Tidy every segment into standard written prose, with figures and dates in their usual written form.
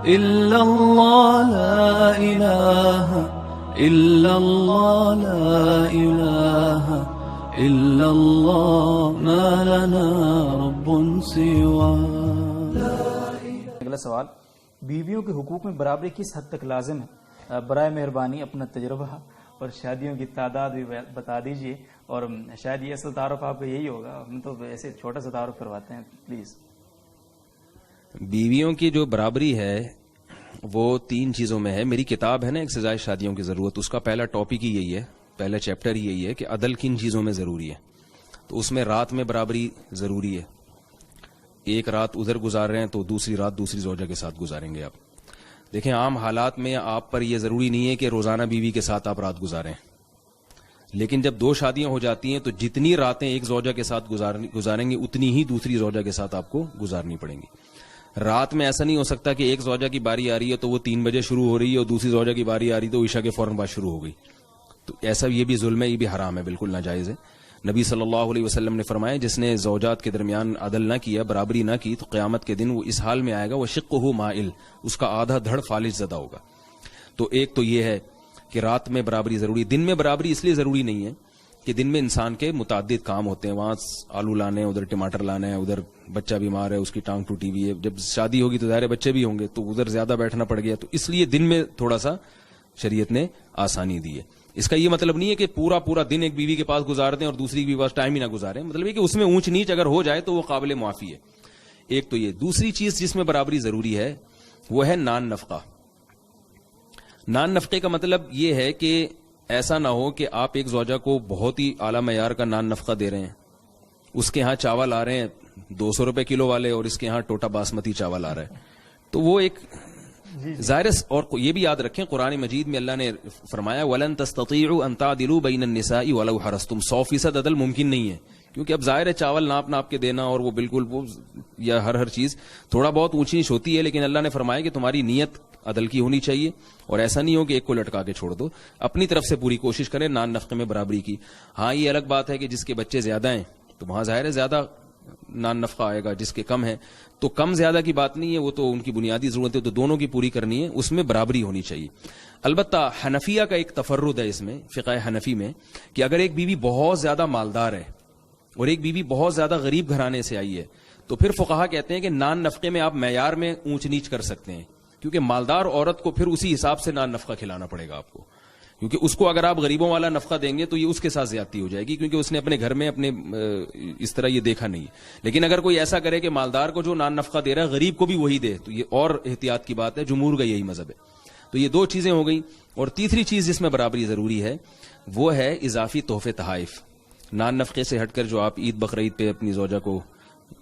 إلا الله لا إله إلا الله لا إله إلا الله ما لنا رب سواه. اگلا سوال، بیویوں کے حقوق میں برابری کس حد تک لازم ہے؟ برائے مہربانی اپنا تجربہ اور شادیوں کی تعداد بھی بتا دیجئے، اور شاید یہ اصل تعارف آپ کا یہی ہوگا، ہم تو ایسے چھوٹا سا تعارف کرواتے ہیں، پلیز. بیویوں کی جو برابری ہے وہ 3 چیزوں میں ہے. میری کتاب ہے نا ایک سزائے شادیوں کی ضرورت، اس کا پہلا ٹاپک ہی یہی ہے، پہلا چیپٹر ہی یہی ہے کہ عدل کن چیزوں میں ضروری ہے. تو اس میں رات میں برابری ضروری ہے. ایک رات ادھر گزار رہے ہیں تو دوسری رات دوسری زوجہ کے ساتھ گزاریں گے آپ. دیکھیں عام حالات میں آپ پر یہ ضروری نہیں ہے کہ روزانہ بیوی کے ساتھ آپ رات گزاریں، لیکن جب 2 شادیاں ہو جاتی ہیں تو جتنی راتیں ایک زوجہ کے ساتھ گزاریں گے اتنی ہی دوسری زوجہ کے ساتھ آپ کو گزارنی پڑیں گی. رات میں ایسا نہیں ہو سکتا کہ ایک زوجہ کی باری آ رہی ہے تو وہ 3 بجے شروع ہو رہی ہے اور دوسری زوجہ کی باری آ رہی ہے تو عشاء کے فوراً بعد شروع ہو گئی. تو ایسا یہ بھی ظلم ہے، یہ بھی حرام ہے، بالکل ناجائز ہے. نبی صلی اللہ علیہ وسلم نے فرمایا جس نے زوجات کے درمیان عدل نہ کیا، برابری نہ کی، تو قیامت کے دن وہ اس حال میں آئے گا وہ شقہ مائل، اس کا آدھا دھڑ فالج زدہ ہوگا. تو ایک تو یہ ہے کہ رات میں برابری ضروری. دن میں برابری اس لیے ضروری نہیں ہے کہ دن میں انسان کے متعدد کام ہوتے ہیں، وہاں آلو لانے، ادھر ٹماٹر لانے، ادھر بچہ بیمار ہے، اس کی ٹانگ ٹوٹی ہوئی ہے، جب شادی ہوگی تو ظاہر بچے بھی ہوں گے تو ادھر زیادہ بیٹھنا پڑ گیا. تو اس لیے دن میں تھوڑا سا شریعت نے آسانی دی ہے. اس کا یہ مطلب نہیں ہے کہ پورا دن ایک بیوی کے پاس گزار دیں اور دوسری کے پاس ٹائم ہی نہ گزاریں. مطلب یہ کہ اس میں اونچ نیچ اگر ہو جائے تو وہ قابل معافی ہے. ایک تو یہ. دوسری چیز جس میں برابری ضروری ہے وہ ہے نان نفقہ. نان نفقے کا مطلب یہ ہے کہ ایسا نہ ہو کہ آپ ایک زوجہ کو بہت ہی اعلیٰ معیار کا نان نفقہ دے رہے ہیں، اس کے ہاں چاول آ رہے ہیں 200 روپے کلو والے اور اس کے ہاں ٹوٹا باسمتی چاول آ رہا ہے، تو وہ ایک ظاہر. اور یہ بھی یاد رکھیں قرآن مجید میں اللہ نے فرمایا وَلَن تَسْتَطِيعُوا أَن تَعْدِلُوا بَيْنَ النِّسَاءِ وَلَوْ حَرَصْتُمْ. 100% عدل ممکن نہیں ہے، کیونکہ اب ظاہر ہے چاول ناپ کے دینا اور وہ بالکل وہ یا ہر چیز تھوڑا بہت اونچ نیچ ہوتی ہے، لیکن اللہ نے فرمایا کہ تمہاری نیت عدل کی ہونی چاہیے اور ایسا نہیں ہو کہ ایک کو لٹکا کے چھوڑ دو. اپنی طرف سے پوری کوشش کریں نان نفقے میں برابری کی. ہاں یہ الگ بات ہے کہ جس کے بچے زیادہ ہیں تو وہاں ظاہر ہے زیادہ نان نفقہ آئے گا، جس کے کم ہیں تو کم زیادہ کی بات نہیں ہے، وہ تو ان کی بنیادی ضرورت ہے تو دونوں کی پوری کرنی ہے، اس میں برابری ہونی چاہیے. البتہ حنفیہ کا ایک تفرد ہے اس میں، فقہ حنفی میں، کہ اگر ایک بیوی بہت زیادہ مالدار ہے اور ایک بیوی بہت زیادہ غریب گھرانے سے آئی ہے تو پھر فقہا کہتے ہیں کہ نان نفقے میں آپ معیار میں اونچ نیچ کر سکتے ہیں، کیونکہ مالدار عورت کو پھر اسی حساب سے نان نفقہ کھلانا پڑے گا آپ کو، کیونکہ اس کو اگر آپ غریبوں والا نفقہ دیں گے تو یہ اس کے ساتھ زیادتی ہو جائے گی، کیونکہ اس نے اپنے گھر میں اپنے اس طرح یہ دیکھا نہیں. لیکن اگر کوئی ایسا کرے کہ مالدار کو جو نان نفقہ دے رہا ہے غریب کو بھی وہی دے تو یہ اور احتیاط کی بات ہے. جمہور کا یہی مذہب ہے. تو یہ 2 چیزیں ہو گئیں. اور تیسری چیز جس میں برابری ضروری ہے وہ ہے اضافی تحفے تحائف. نان نفقے سے ہٹ کر جو آپ عید بقرعید پہ اپنی زوجہ کو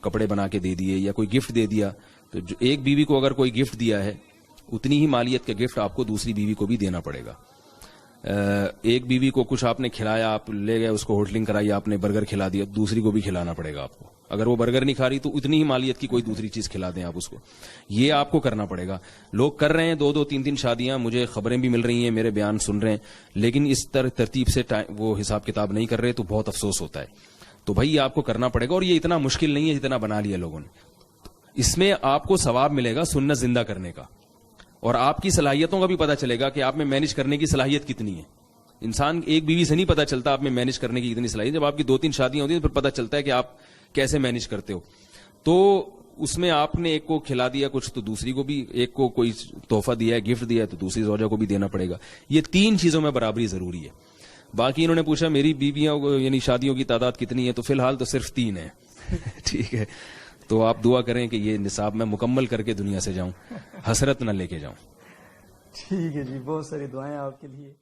کپڑے بنا کے دے دیے یا کوئی گفٹ دے دیا، تو جو ایک بیوی کو اگر کوئی گفٹ دیا ہے اتنی ہی مالیت کا گفٹ آپ کو دوسری بیوی کو بھی دینا پڑے گا. ایک بیوی کو کچھ آپ نے کھلایا، آپ لے گئے اس کو ہوٹلنگ کرائی، آپ نے برگر کھلا دیا، دوسری کو بھی کھلانا پڑے گا آپ کو. اگر وہ برگر نہیں کھا رہی تو اتنی ہی مالیت کی کوئی دوسری چیز کھلا دیں آپ اس کو، یہ آپ کو کرنا پڑے گا. لوگ کر رہے ہیں 2-2 3-3 شادیاں، مجھے خبریں بھی مل رہی ہیں، میرے بیان سن رہے ہیں، لیکن اس ترتیب سے وہ حساب کتاب نہیں کر رہے تو بہت افسوس ہوتا ہے. تو بھائی یہ آپ کو کرنا پڑے گا اور یہ اتنا مشکل نہیں ہے جتنا بنا لیا لوگوں نے. اس میں آپ کو ثواب ملے گا سنت زندہ کرنے کا، اور آپ کی صلاحیتوں کا بھی پتہ چلے گا کہ آپ میں مینج کرنے کی صلاحیت کتنی ہے. انسان ایک بیوی سے نہیں پتہ چلتا آپ میں مینج کرنے کی کتنی صلاحیت، جب آپ کی 2-3 شادیاں ہوتی ہیں پھر پتہ چلتا ہے کہ آپ کیسے مینج کرتے ہو. تو اس میں آپ نے ایک کو کھلا دیا کچھ تو دوسری کو بھی، ایک کو کوئی تحفہ دیا ہے، گفٹ دیا ہے تو دوسری زوجہ کو بھی دینا پڑے گا. یہ 3 چیزوں میں برابری ضروری ہے. باقی انہوں نے پوچھا میری بیویاں یعنی شادیوں کی تعداد کتنی ہے، تو فی الحال تو صرف 3 ہے. ٹھیک ہے، تو آپ دعا کریں کہ یہ نصاب میں مکمل کر کے دنیا سے جاؤں، حسرت نہ لے کے جاؤں. ٹھیک ہے جی، بہت ساری دعائیں آپ کے لیے.